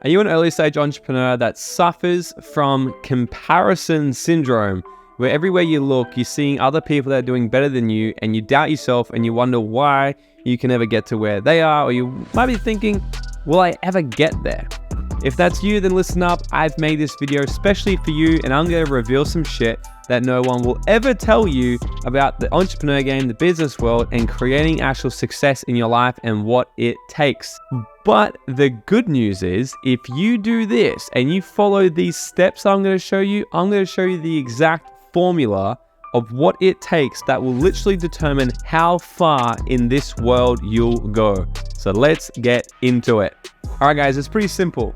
Are you an early stage entrepreneur that suffers from comparison syndrome, where everywhere you look, you're seeing other people that are doing better than you and you doubt yourself and you wonder why you can never get to where they are, or you might be thinking, will I ever get there? If that's you, then listen up. I've made this video especially for you, and I'm going to reveal some shit that no one will ever tell you about the entrepreneur game, the business world, and creating actual success in your life and what it takes. But the good news is, if you do this and you follow these steps I'm going to show you, I'm going to show you the exact formula of what it takes that will literally determine how far in this world you'll go. So let's get into it. All right, guys, it's pretty simple.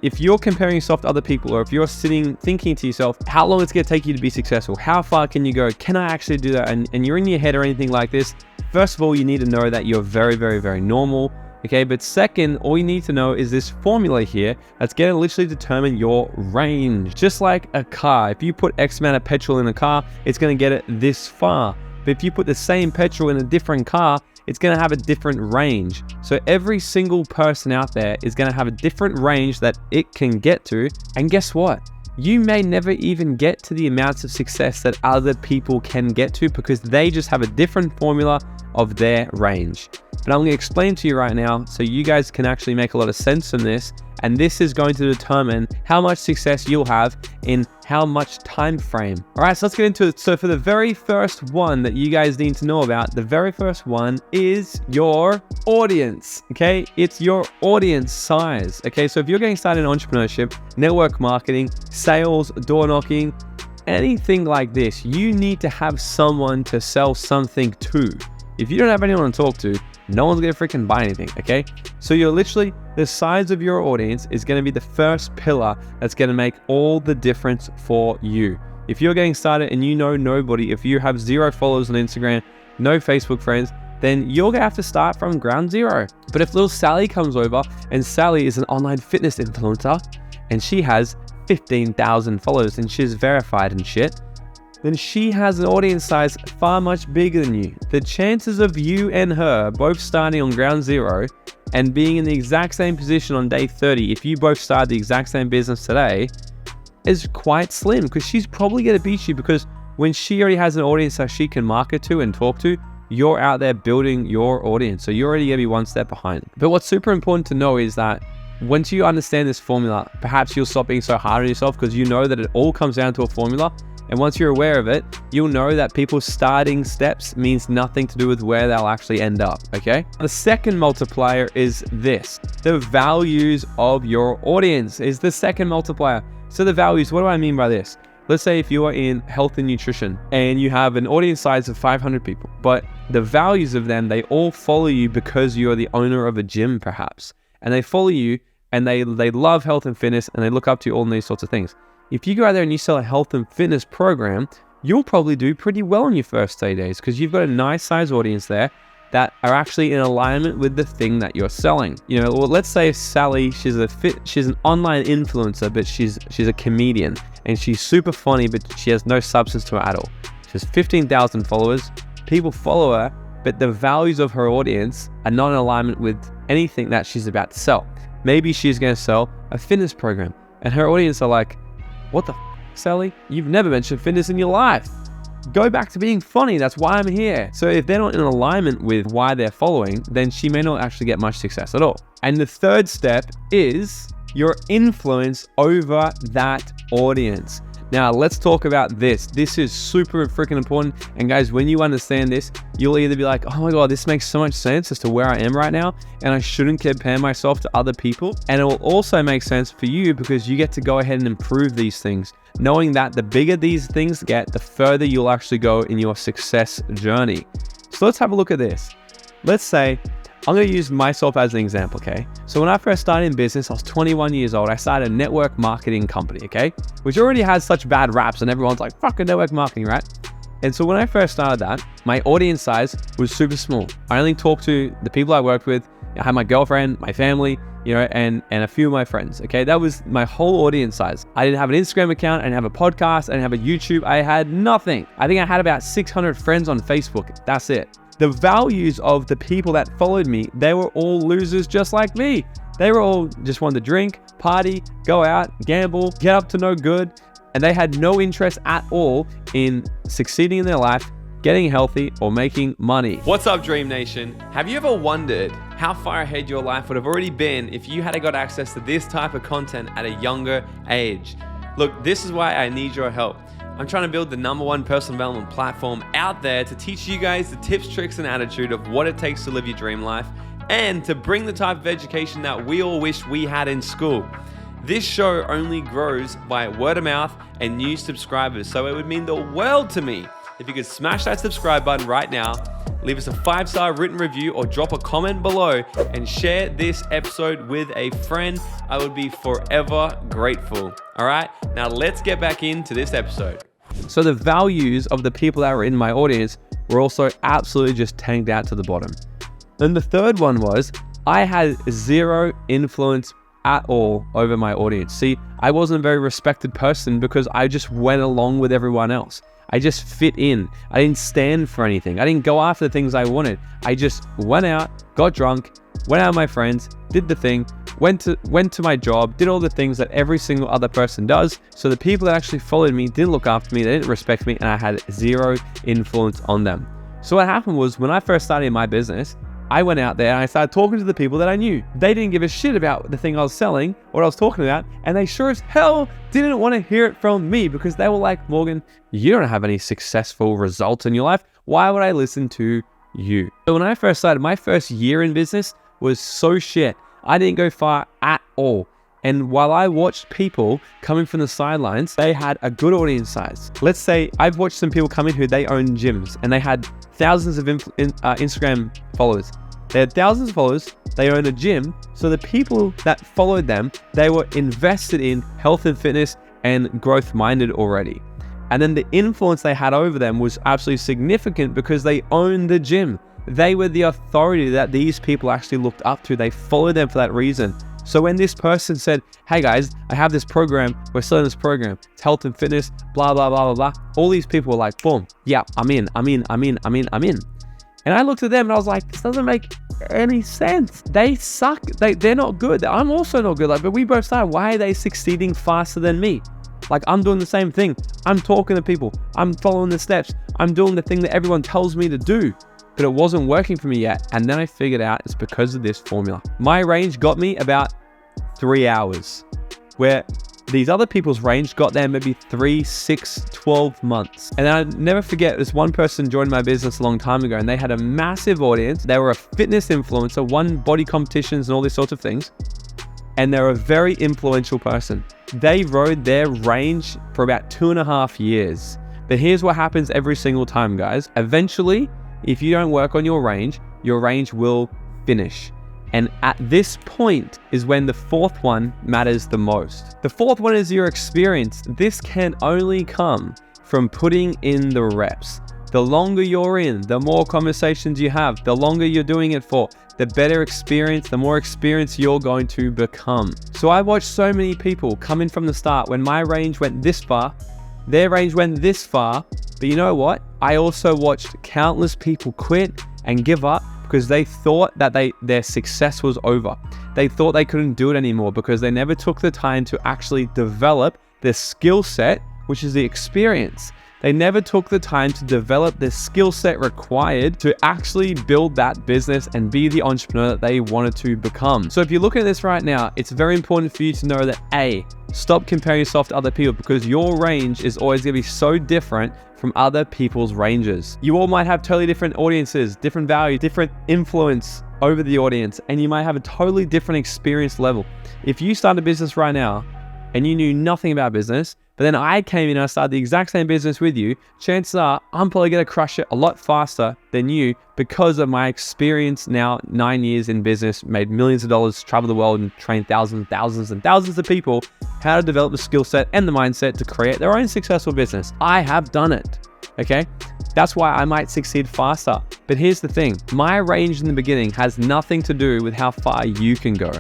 If you're comparing yourself to other people, or if you're sitting thinking to yourself, how long it's going to take you to be successful? How far can you go? Can I actually do that? And you're in your head or anything like this, first of all, you need to know that you're very, very, very normal. Okay, but second, all you need to know is this formula here that's going to literally determine your range. Just like a car, if you put X amount of petrol in a car, it's going to get it this far. But if you put the same petrol in a different car, it's going to have a different range. So every single person out there is going to have a different range that it can get to. And guess what? You may never even get to the amounts of success that other people can get to, because they just have a different formula of their range. But I'm going to explain to you right now so you guys can actually make a lot of sense from this. And this is going to determine how much success you'll have in how much time frame. All right, so let's get into it. So for the very first one that you guys need to know about, the very first one is your audience. Okay, it's your audience size. Okay, so if you're getting started in entrepreneurship, network marketing, sales, door knocking, anything like this, you need to have someone to sell something to. If you don't have anyone to talk to, no one's gonna freaking buy anything, okay? So you're literally, the size of your audience is gonna be the first pillar that's gonna make all the difference for you. If you're getting started and you know nobody, if you have 0 followers on Instagram, no Facebook friends, then you're gonna have to start from ground zero. But if little Sally comes over, and Sally is an online fitness influencer, and she has 15,000 followers and she's verified and shit, then she has an audience size far much bigger than you. The chances of you and her both starting on ground zero and being in the exact same position on day 30, if you both start the exact same business today, is quite slim, because she's probably going to beat you, because when she already has an audience that she can market to and talk to, you're out there building your audience. So you're already going to be one step behind. But what's super important to know is that once you understand this formula, perhaps you'll stop being so hard on yourself, because you know that it all comes down to a formula. And once you're aware of it, you'll know that people's starting steps means nothing to do with where they'll actually end up, okay? The second multiplier is this. The values of your audience is the second multiplier. So the values, what do I mean by this? Let's say if you are in health and nutrition and you have an audience size of 500 people, but the values of them, they all follow you because you're the owner of a gym perhaps. And they follow you and they love health and fitness and they look up to you, all these sorts of things. If you go out there and you sell a health and fitness program, you'll probably do pretty well in your first 30 days, because you've got a nice size audience there that are actually in alignment with the thing that you're selling. You know, well, let's say Sally, she's an online influencer, but she's a comedian and she's super funny, but she has no substance to her at all. She has 15,000 followers. People follow her, but the values of her audience are not in alignment with anything that she's about to sell. Maybe she's going to sell a fitness program and her audience are like, what the Sally? You've never mentioned fitness in your life. Go back to being funny. That's why I'm here. So if they're not in alignment with why they're following, then she may not actually get much success at all. And the third step is your influence over that audience. Now let's talk about this. This is super freaking important. And guys, when you understand this, you'll either be like, oh my God, this makes so much sense as to where I am right now, and I shouldn't compare myself to other people. And it will also make sense for you because you get to go ahead and improve these things, knowing that the bigger these things get, the further you'll actually go in your success journey. So let's have a look at this. Let's say, I'm going to use myself as an example, okay? So when I first started in business, I was 21 years old. I started a network marketing company, okay? Which already has such bad raps and everyone's like, fucking network marketing, right? And so when I first started that, my audience size was super small. I only talked to the people I worked with. I had my girlfriend, my family, you know, and a few of my friends, okay? That was my whole audience size. I didn't have an Instagram account, I didn't have a podcast, I didn't have a YouTube, I had nothing. I think I had about 600 friends on Facebook, that's it. The values of the people that followed me, they were all losers just like me. They were all just wanted to drink, party, go out, gamble, get up to no good. And they had no interest at all in succeeding in their life, getting healthy, or making money. What's up, Dream Nation? Have you ever wondered how far ahead your life would have already been if you had got access to this type of content at a younger age? Look, this is why I need your help. I'm trying to build the #1 personal development platform out there to teach you guys the tips, tricks, and attitude of what it takes to live your dream life and to bring the type of education that we all wish we had in school. This show only grows by word of mouth and new subscribers, so it would mean the world to me if you could smash that subscribe button right now, leave us a 5-star written review, or drop a comment below and share this episode with a friend. I would be forever grateful. All right, now let's get back into this episode. So the values of the people that were in my audience were also absolutely just tanked out to the bottom. Then the third one was I had zero influence at all over my audience. See, I wasn't a very respected person because I just went along with everyone else. I just fit in. I didn't stand for anything. I didn't go after the things I wanted. I just went out, got drunk, went out with my friends, did the thing, went to my job, did all the things that every single other person does. So the people that actually followed me didn't look after me, they didn't respect me, and I had zero influence on them. So what happened was when I first started my business, I went out there and I started talking to the people that I knew. They didn't give a shit about the thing I was selling, what I was talking about, and they sure as hell didn't want to hear it from me because they were like, Morgan, you don't have any successful results in your life. Why would I listen to you? So when I first started, my first year in business was so shit. I didn't go far at all. And while I watched people coming from the sidelines, they had a good audience size. Let's say I've watched some people come in who they own gyms and they had thousands of Instagram followers. They had thousands of followers, they own a gym. So the people that followed them, they were invested in health and fitness and growth minded already. And then the influence they had over them was absolutely significant because they owned the gym. They were the authority that these people actually looked up to. They followed them for that reason. So when this person said, hey guys, I have this program, we're selling this program, it's health and fitness, blah, blah, blah, blah, blah. All these people were like, boom, yeah, I'm in. And I looked at them and I was like, this doesn't make any sense. They suck. They're not good. I'm also not good. But we both started. Why are they succeeding faster than me? Like, I'm doing the same thing. I'm talking to people. I'm following the steps. I'm doing the thing that everyone tells me to do. But it wasn't working for me yet. And then I figured out it's because of this formula. My range got me about 3 hours, where these other people's range got them maybe 3, 6, 12 months. And I'll never forget, this one person joined my business a long time ago and they had a massive audience. They were a fitness influencer, won body competitions and all these sorts of things. And they're a very influential person. They rode their range for about 2.5 years. But here's what happens every single time, guys. Eventually, if you don't work on your range will finish. And at this point is when the fourth one matters the most. The fourth one is your experience. This can only come from putting in the reps. The longer you're in, the more conversations you have, the longer you're doing it for, the better experience, the more experience you're going to become. So I watched so many people come in from the start when my range went this far, their range went this far. But you know what? I also watched countless people quit and give up because they thought that their success was over. They thought they couldn't do it anymore because they never took the time to actually develop their skill set, which is the experience. They never took the time to develop the skill set required to actually build that business and be the entrepreneur that they wanted to become. So if you're looking at this right now, it's very important for you to know that A, stop comparing yourself to other people because your range is always going to be so different from other people's ranges. You all might have totally different audiences, different value, different influence over the audience, and you might have a totally different experience level. If you start a business right now and you knew nothing about business, but then I came in and I started the exact same business with you, chances are I'm probably going to crush it a lot faster than you because of my experience now, 9 years in business, made millions of dollars, traveled the world and trained thousands of people how to develop the skill set and the mindset to create their own successful business. I have done it, okay? That's why I might succeed faster. But here's the thing, my range in the beginning has nothing to do with how far you can go.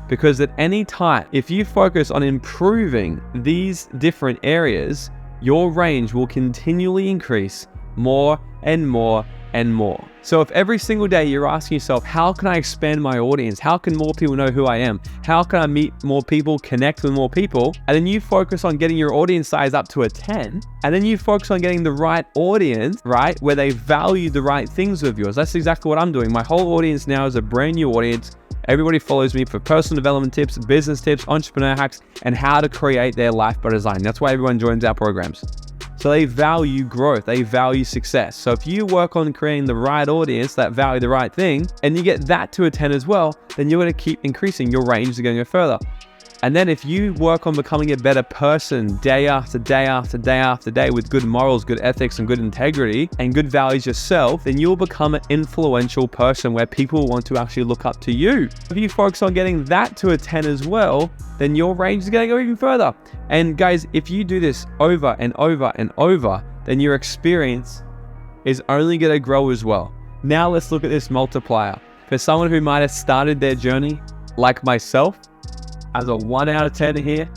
Because at any time, if you focus on improving these different areas, your range will continually increase more and more and more. So if every single day you're asking yourself, how can I expand my audience? How can more people know who I am? How can I meet more people, connect with more people? And then you focus on getting your audience size up to a 10, and then you focus on getting the right audience, right? Where they value the right things of yours. That's exactly what I'm doing. My whole audience now is a brand new audience. Everybody follows me for personal development tips, business tips, entrepreneur hacks, and how to create their life by design. That's why everyone joins our programs. So they value growth, they value success. So if you work on creating the right audience that value the right thing, and you get that to a 10 as well, then you're going to keep increasing. Your range is going to go further. And then if you work on becoming a better person day after day after day after day with good morals, good ethics, and good integrity, and good values yourself, then you'll become an influential person where people want to actually look up to you. If you focus on getting that to a 10 as well, then your range is going to go even further. And guys, if you do this over and over and over, then your experience is only going to grow as well. Now let's look at this multiplier. For someone who might have started their journey like myself, as a 1 out of 10 here,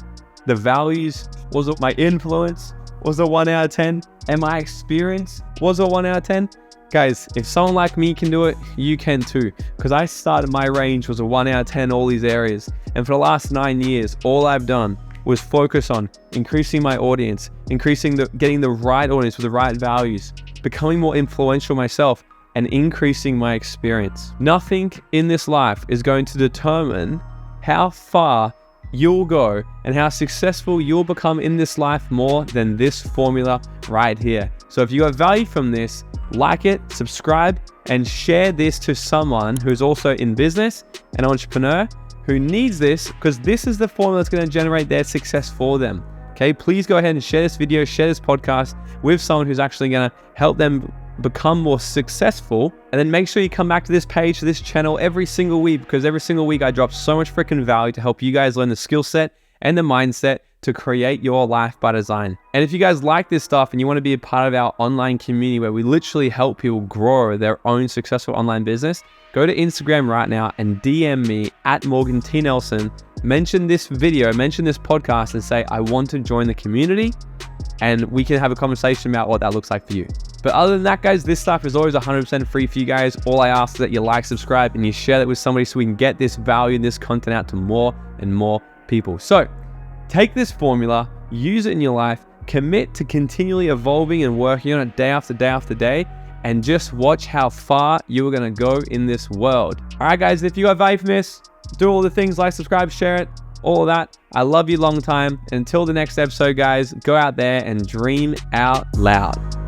the values was my influence was a 1 out of 10, and my experience was a 1 out of 10. Guys, if someone like me can do it, you can too. Because I started, my range was a 1 out of 10 all these areas. And for the last 9 years, all I've done was focus on increasing my audience, getting the right audience with the right values, becoming more influential myself, and increasing my experience. Nothing in this life is going to determine how far you'll go and how successful you'll become in this life more than this formula right here. So if you have value from this, like it, subscribe, and share this to someone who's also in business, an entrepreneur who needs this, because this is the formula that's going to generate their success for them. Okay, please go ahead and share this video, share this podcast with someone who's actually going to help them become more successful. And then make sure you come back to this page, to this channel every single week, because every single week I drop so much freaking value to help you guys learn the skill set and the mindset to create your life by design. And if you guys like this stuff and you want to be a part of our online community where we literally help people grow their own successful online business, go to Instagram right now and DM me at Morgan T. Nelson. Mention this video, mention this podcast, and say, I want to join the community, and we can have a conversation about what that looks like for you. But other than that, guys, this stuff is always 100% free for you guys. All I ask is that you like, subscribe, and you share that with somebody so we can get this value and this content out to more and more people. So take this formula, use it in your life, commit to continually evolving and working on it day after day after day, and just watch how far you are going to go in this world. All right, guys, if you got value from this, do all the things, like, subscribe, share it, all of that. I love you long time. And until the next episode, guys, go out there and dream out loud.